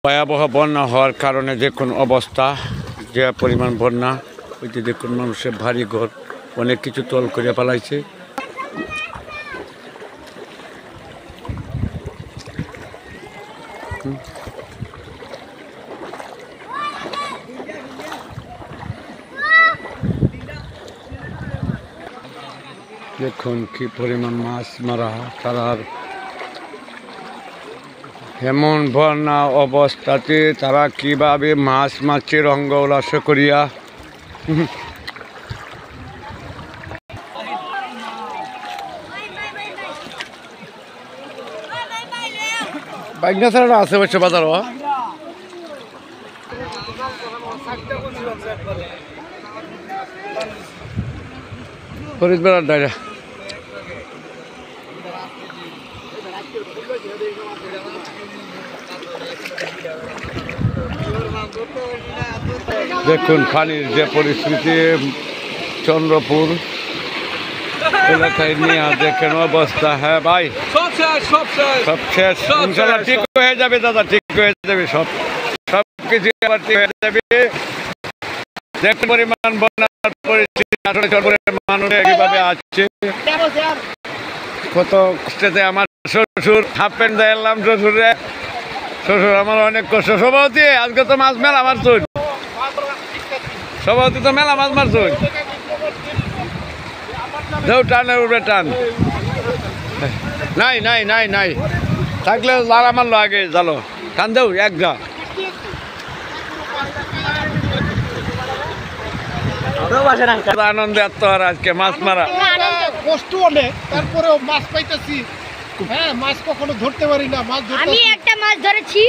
ভয়াবহ বন্যা হওয়ার কারণে দেখুন অবস্থা, যে পরিমাণ বন্যা, ওই যে দেখুন মানুষের ভারী ঘর অনেক কিছু তল করে ফেলাইছে। দেখুন কি পরিমাণ মাছ মারা তারার, এমন বন্যা অবস্থাতে তারা কিভাবে মাছ মাছের অঙ্গ উল্লাস করিয়া বাইকনা ছাড়া আছে বসে বাজার ফরিদ বেড়ার ডাইরা দেখুন পানির যে পরিস্থিতি চন্দ্রপুর এলাকায় নিয়ে দেখেন অবস্থা। হ্যাঁ ভাই, সব শেষ, ইনশাল্লাহ ঠিক হয়ে যাবে দাদা, ঠিক হয়ে যাবে, সব কিছু আবার ঠিক হয়ে যাবে। যে পরিমাণ বন্যার পরিস্থিতি আসলে চন্দ্রপুরের মানুষ কিভাবে আছে, কত কষ্টে। আমার শ্বশুর হাফ প্যান্ট দেখলাম, শ্বশুর আমার অনেক কষ্ট। সভাপতি আজকে তো মাছ মেলা মারছুন, সভাপতি তো মেলা মাছ মারছুন, দেও টানের উপরে টান। নাই নাই নাই নাই থাকলে জাল মারলো আগে, জালো টান দেও এক যা। আনন্দে আর আজকে মাছ মারা কষ্ট অনেক, তারপরেও মাছ পাইতেছি। হ্যাঁ, মাছ কখনো ধরতে পারি না, মাছ আমি একটা মাছ ধরেছি।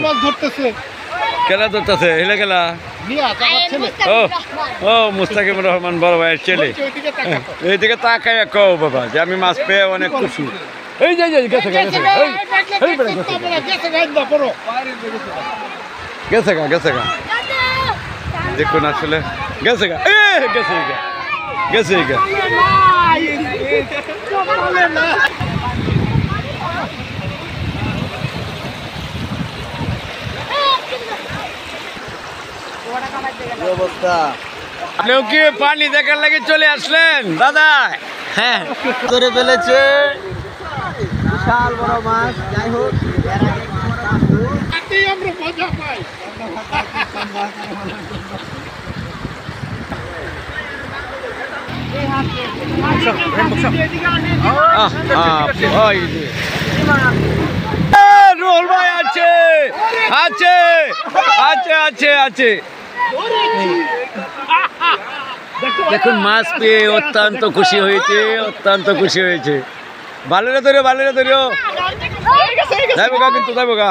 মাছ ধরতেছে, কেলা ধরতেছে হেলে গেলা। ও মুস্তাকিম রহমান বড় ভাইয়ের ছেলে, এইদিকে তাকাই কও বাবা যে আমি মাছ পেয়ে অনেক খুশি। এই যে গেছে গেছে গেছে গা, দেখুন আসলে গেছে গা, গেছে গা, গেছে গা। আপনিও কি পানি দেখার লাগে চলে আসলেন দাদা? হ্যাঁ, ধরে ফেলেছে বিশাল বড় মাছ। যাই হোক, আমরা মজা পাই। রুহুল ভাই আছে আছে আছে আছে আছে। দেখুন মাছ পেয়ে অত্যন্ত খুশি হয়েছে, অত্যন্ত খুশি হয়েছে। ভালোরে ধরিও, ভালোরে ধরিও, যাইব গা, কিন্তু যাইব গা।